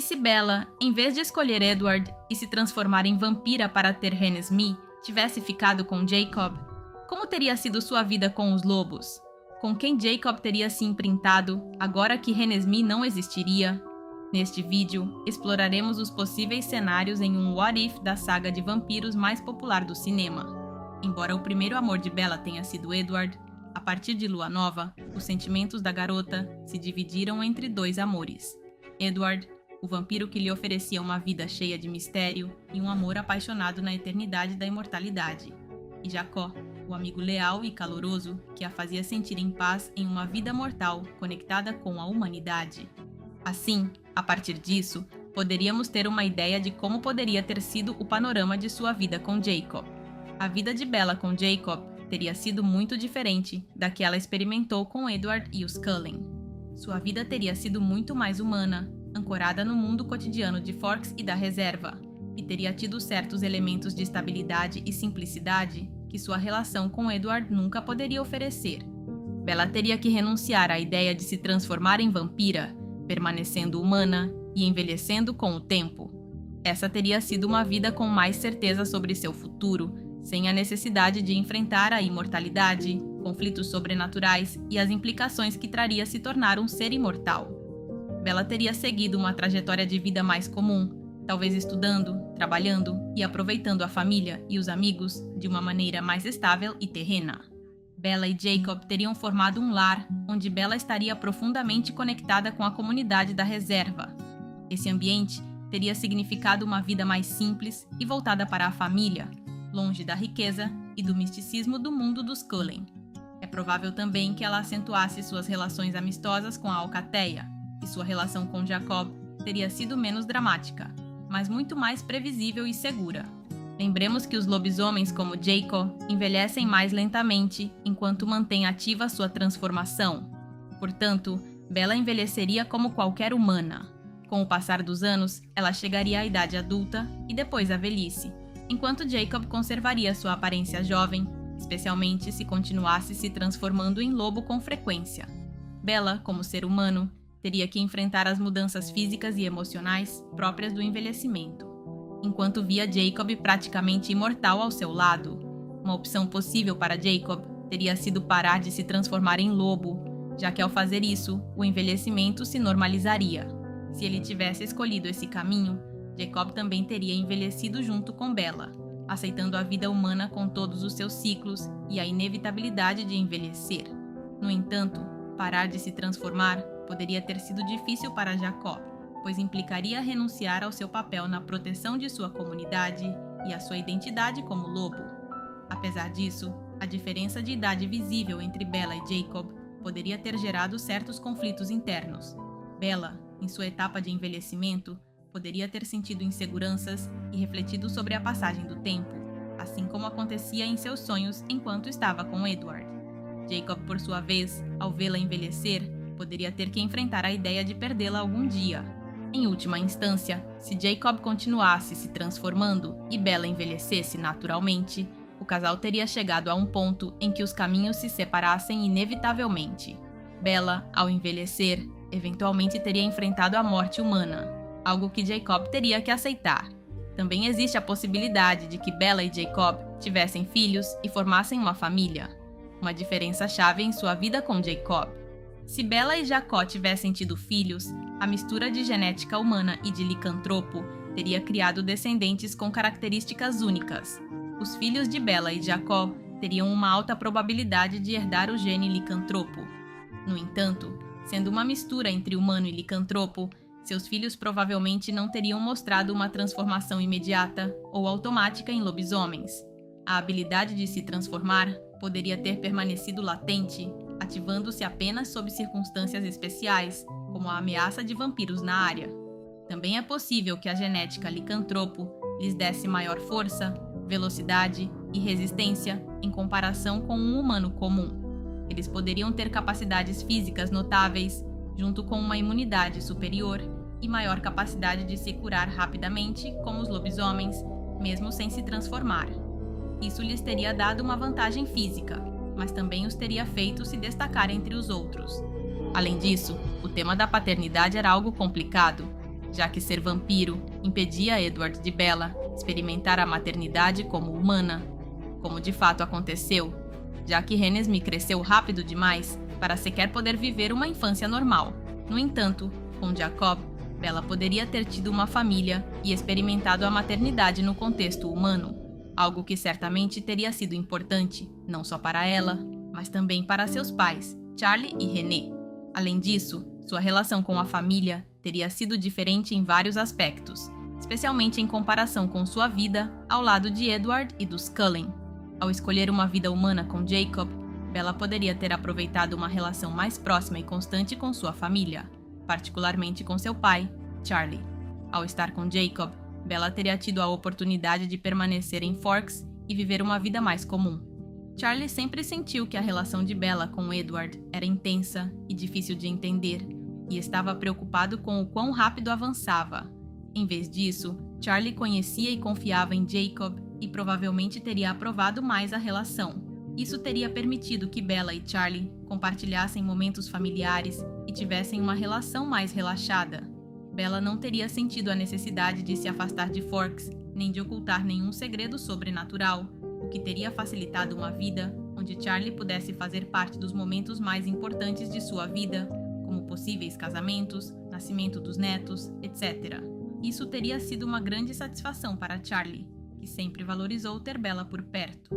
se Bella, em vez de escolher Edward e se transformar em vampira para ter Renesmee, tivesse ficado com Jacob? Como teria sido sua vida com os lobos? Com quem Jacob teria se imprintado, agora que Renesmee não existiria? Neste vídeo, exploraremos os possíveis cenários em um What If da saga de vampiros mais popular do cinema. Embora o primeiro amor de Bella tenha sido Edward, a partir de Lua Nova, os sentimentos da garota se dividiram entre dois amores. Edward, o vampiro que lhe oferecia uma vida cheia de mistério e um amor apaixonado na eternidade da imortalidade. E Jacó, o amigo leal e caloroso que a fazia sentir em paz em uma vida mortal conectada com a humanidade. Assim, a partir disso, poderíamos ter uma ideia de como poderia ter sido o panorama de sua vida com Jacob. A vida de Bella com Jacob teria sido muito diferente da que ela experimentou com Edward e os Cullen. Sua vida teria sido muito mais humana, ancorada no mundo cotidiano de Forks e da reserva, e teria tido certos elementos de estabilidade e simplicidade que sua relação com Edward nunca poderia oferecer. Bella teria que renunciar à ideia de se transformar em vampira, permanecendo humana e envelhecendo com o tempo. Essa teria sido uma vida com mais certeza sobre seu futuro, sem a necessidade de enfrentar a imortalidade, conflitos sobrenaturais e as implicações que traria se tornar um ser imortal. Bella teria seguido uma trajetória de vida mais comum, talvez estudando, trabalhando e aproveitando a família e os amigos de uma maneira mais estável e terrena. Bella e Jacob teriam formado um lar onde Bella estaria profundamente conectada com a comunidade da reserva. Esse ambiente teria significado uma vida mais simples e voltada para a família, longe da riqueza e do misticismo do mundo dos Cullen. É provável também que ela acentuasse suas relações amistosas com a Alcateia, e sua relação com Jacob teria sido menos dramática, mas muito mais previsível e segura. Lembremos que os lobisomens como Jacob envelhecem mais lentamente enquanto mantém ativa sua transformação. Portanto, Bella envelheceria como qualquer humana. Com o passar dos anos, ela chegaria à idade adulta e depois à velhice, enquanto Jacob conservaria sua aparência jovem, especialmente se continuasse se transformando em lobo com frequência. Bella, como ser humano, teria que enfrentar as mudanças físicas e emocionais próprias do envelhecimento, enquanto via Jacob praticamente imortal ao seu lado. Uma opção possível para Jacob teria sido parar de se transformar em lobo, já que ao fazer isso, o envelhecimento se normalizaria. Se ele tivesse escolhido esse caminho, Jacob também teria envelhecido junto com Bella, aceitando a vida humana com todos os seus ciclos e a inevitabilidade de envelhecer. No entanto, parar de se transformar poderia ter sido difícil para Jacó, pois implicaria renunciar ao seu papel na proteção de sua comunidade e à sua identidade como lobo. Apesar disso, a diferença de idade visível entre Bella e Jacob poderia ter gerado certos conflitos internos. Bella, em sua etapa de envelhecimento, poderia ter sentido inseguranças e refletido sobre a passagem do tempo, assim como acontecia em seus sonhos enquanto estava com Edward. Jacob, por sua vez, ao vê-la envelhecer, poderia ter que enfrentar a ideia de perdê-la algum dia. Em última instância, se Jacob continuasse se transformando e Bella envelhecesse naturalmente, o casal teria chegado a um ponto em que os caminhos se separassem inevitavelmente. Bella, ao envelhecer, eventualmente teria enfrentado a morte humana, algo que Jacob teria que aceitar. Também existe a possibilidade de que Bella e Jacob tivessem filhos e formassem uma família, uma diferença-chave em sua vida com Jacob. Se Bella e Jacó tivessem tido filhos, a mistura de genética humana e de licantropo teria criado descendentes com características únicas. Os filhos de Bella e Jacó teriam uma alta probabilidade de herdar o gene licantropo. No entanto, sendo uma mistura entre humano e licantropo, seus filhos provavelmente não teriam mostrado uma transformação imediata ou automática em lobisomens. A habilidade de se transformar poderia ter permanecido latente, ativando-se apenas sob circunstâncias especiais, como a ameaça de vampiros na área. Também é possível que a genética licantropo lhes desse maior força, velocidade e resistência em comparação com um humano comum. Eles poderiam ter capacidades físicas notáveis, junto com uma imunidade superior e maior capacidade de se curar rapidamente, como os lobisomens, mesmo sem se transformar. Isso lhes teria dado uma vantagem física, mas também os teria feito se destacar entre os outros. Além disso, o tema da paternidade era algo complicado. já que ser vampiro impedia Edward de Bella experimentar a maternidade como humana, como de fato aconteceu, já que Renesmee cresceu rápido demais para sequer poder viver uma infância normal. No entanto, com Jacob, Bella poderia ter tido uma família e experimentado a maternidade no contexto humano, algo que certamente teria sido importante, não só para ela, mas também para seus pais, Charlie e René. Além disso, sua relação com a família teria sido diferente em vários aspectos, especialmente em comparação com sua vida ao lado de Edward e dos Cullen. Ao escolher uma vida humana com Jacob, Bella poderia ter aproveitado uma relação mais próxima e constante com sua família, particularmente com seu pai, Charlie. Ao estar com Jacob, Bella teria tido a oportunidade de permanecer em Forks e viver uma vida mais comum. Charlie sempre sentiu que a relação de Bella com Edward era intensa e difícil de entender, e estava preocupado com o quão rápido avançava. Em vez disso, Charlie conhecia e confiava em Jacob e provavelmente teria aprovado mais a relação. Isso teria permitido que Bella e Charlie compartilhassem momentos familiares e tivessem uma relação mais relaxada. Bella não teria sentido a necessidade de se afastar de Forks, nem de ocultar nenhum segredo sobrenatural, o que teria facilitado uma vida onde Charlie pudesse fazer parte dos momentos mais importantes de sua vida, como possíveis casamentos, nascimento dos netos, etc. Isso teria sido uma grande satisfação para Charlie, que sempre valorizou ter Bella por perto.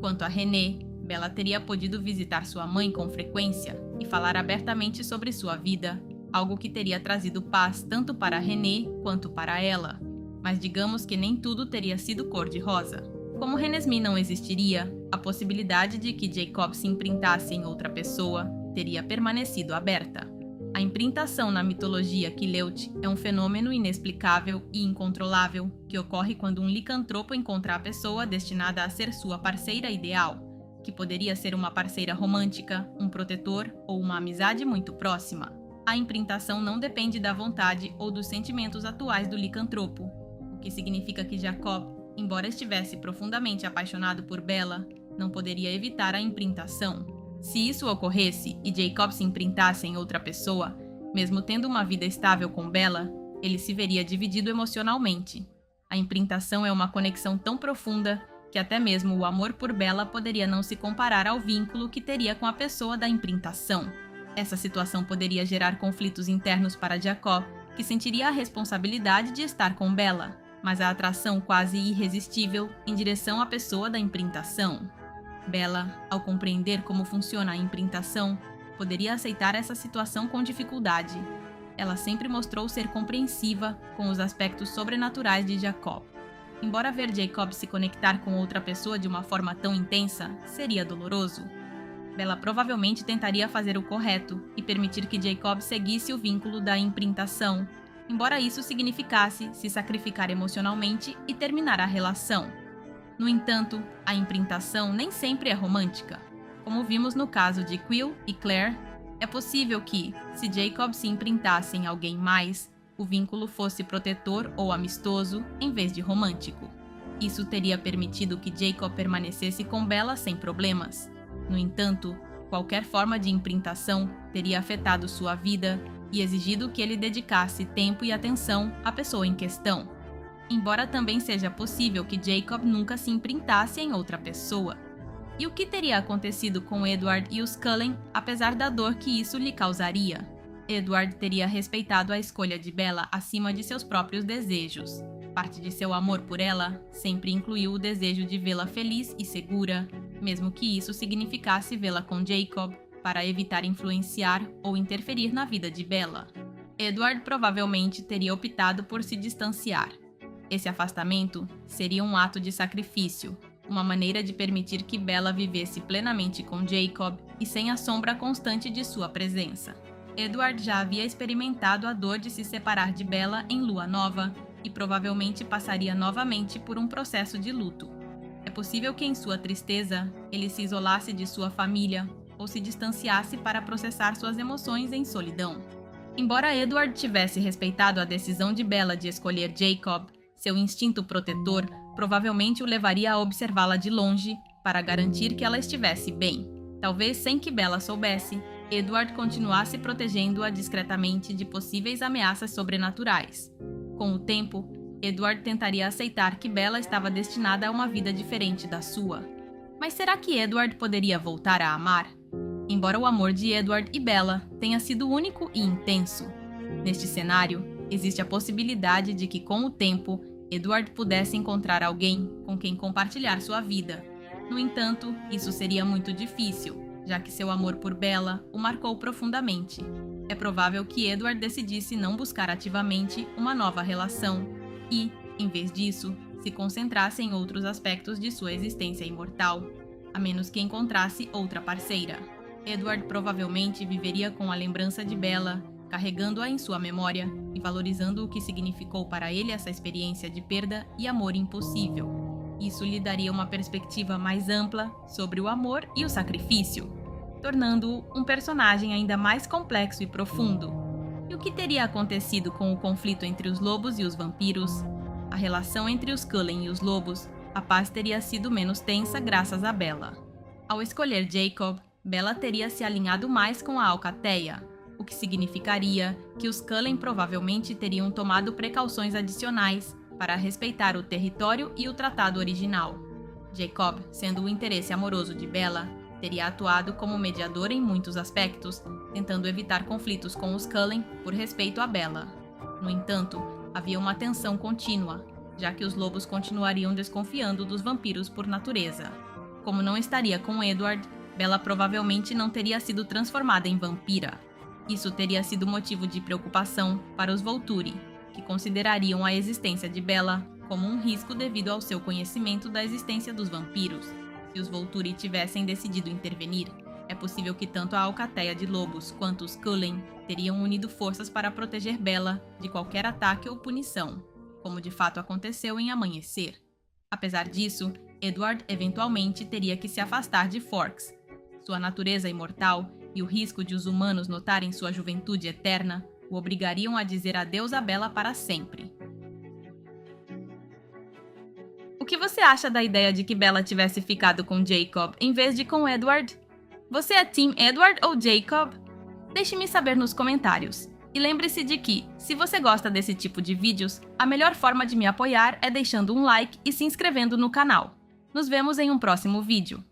Quanto a René, Bella teria podido visitar sua mãe com frequência e falar abertamente sobre sua vida, algo que teria trazido paz tanto para René quanto para ela. Mas digamos que nem tudo teria sido cor-de-rosa. Como Renesmee não existiria, a possibilidade de que Jacob se imprintasse em outra pessoa teria permanecido aberta. A imprintação na mitologia Quileute é um fenômeno inexplicável e incontrolável que ocorre quando um licantropo encontra a pessoa destinada a ser sua parceira ideal, que poderia ser uma parceira romântica, um protetor ou uma amizade muito próxima. A imprintação não depende da vontade ou dos sentimentos atuais do licantropo, o que significa que Jacob, embora estivesse profundamente apaixonado por Bella, não poderia evitar a imprintação. Se isso ocorresse e Jacob se imprintasse em outra pessoa, mesmo tendo uma vida estável com Bella, ele se veria dividido emocionalmente. A imprintação é uma conexão tão profunda que até mesmo o amor por Bella poderia não se comparar ao vínculo que teria com a pessoa da imprintação. Essa situação poderia gerar conflitos internos para Jacob, que sentiria a responsabilidade de estar com Bella, mas a atração quase irresistível em direção à pessoa da imprintação. Bella, ao compreender como funciona a imprintação, poderia aceitar essa situação com dificuldade. Ela sempre mostrou ser compreensiva com os aspectos sobrenaturais de Jacob. Embora ver Jacob se conectar com outra pessoa de uma forma tão intensa seria doloroso, Bella provavelmente tentaria fazer o correto e permitir que Jacob seguisse o vínculo da imprintação, embora isso significasse se sacrificar emocionalmente e terminar a relação. No entanto, a imprintação nem sempre é romântica. Como vimos no caso de Quill e Claire, é possível que, se Jacob se imprintasse em alguém mais, o vínculo fosse protetor ou amistoso em vez de romântico. Isso teria permitido que Jacob permanecesse com Bella sem problemas. No entanto, qualquer forma de imprintação teria afetado sua vida e exigido que ele dedicasse tempo e atenção à pessoa em questão. Embora também seja possível que Jacob nunca se imprintasse em outra pessoa. E o que teria acontecido com Edward e os Cullen, apesar da dor que isso lhe causaria? Edward teria respeitado a escolha de Bella acima de seus próprios desejos. Parte de seu amor por ela sempre incluiu o desejo de vê-la feliz e segura, mesmo que isso significasse vê-la com Jacob, para evitar influenciar ou interferir na vida de Bella. Edward provavelmente teria optado por se distanciar. Esse afastamento seria um ato de sacrifício, uma maneira de permitir que Bella vivesse plenamente com Jacob e sem a sombra constante de sua presença. Edward já havia experimentado a dor de se separar de Bella em Lua Nova e provavelmente passaria novamente por um processo de luto. É possível que em sua tristeza ele se isolasse de sua família ou se distanciasse para processar suas emoções em solidão. Embora Edward tivesse respeitado a decisão de Bella de escolher Jacob, seu instinto protetor provavelmente o levaria a observá-la de longe para garantir que ela estivesse bem. Talvez sem que Bella soubesse, Edward continuasse protegendo-a discretamente de possíveis ameaças sobrenaturais. Com o tempo, Edward tentaria aceitar que Bella estava destinada a uma vida diferente da sua. Mas será que Edward poderia voltar a amar? Embora o amor de Edward e Bella tenha sido único e intenso, neste cenário, existe a possibilidade de que, com o tempo, Edward pudesse encontrar alguém com quem compartilhar sua vida. No entanto, isso seria muito difícil, já que seu amor por Bella o marcou profundamente. É provável que Edward decidisse não buscar ativamente uma nova relação e, em vez disso, se concentrasse em outros aspectos de sua existência imortal, a menos que encontrasse outra parceira. Edward provavelmente viveria com a lembrança de Bella, carregando-a em sua memória e valorizando o que significou para ele essa experiência de perda e amor impossível. Isso lhe daria uma perspectiva mais ampla sobre o amor e o sacrifício, tornando-o um personagem ainda mais complexo e profundo. E o que teria acontecido com o conflito entre os lobos e os vampiros? A relação entre os Cullen e os lobos, a paz teria sido menos tensa graças a Bella. Ao escolher Jacob, Bella teria se alinhado mais com a Alcateia, o que significaria que os Cullen provavelmente teriam tomado precauções adicionais para respeitar o território e o tratado original. Jacob, sendo o interesse amoroso de Bella, teria atuado como mediador em muitos aspectos, tentando evitar conflitos com os Cullen por respeito a Bella. No entanto, havia uma tensão contínua, já que os lobos continuariam desconfiando dos vampiros por natureza. Como não estaria com Edward, Bella provavelmente não teria sido transformada em vampira. Isso teria sido motivo de preocupação para os Volturi, que considerariam a existência de Bella como um risco devido ao seu conhecimento da existência dos vampiros. Se os Volturi tivessem decidido intervenir, é possível que tanto a Alcateia de Lobos quanto os Cullen teriam unido forças para proteger Bella de qualquer ataque ou punição, como de fato aconteceu em Amanhecer. Apesar disso, Edward eventualmente teria que se afastar de Forks. Sua natureza imortal e o risco de os humanos notarem sua juventude eterna o obrigariam a dizer adeus a Bella para sempre. O que você acha da ideia de que Bella tivesse ficado com Jacob em vez de com Edward? Você é Team Edward ou Jacob? Deixe-me saber nos comentários. E lembre-se de que, se você gosta desse tipo de vídeos, a melhor forma de me apoiar é deixando um like e se inscrevendo no canal. Nos vemos em um próximo vídeo.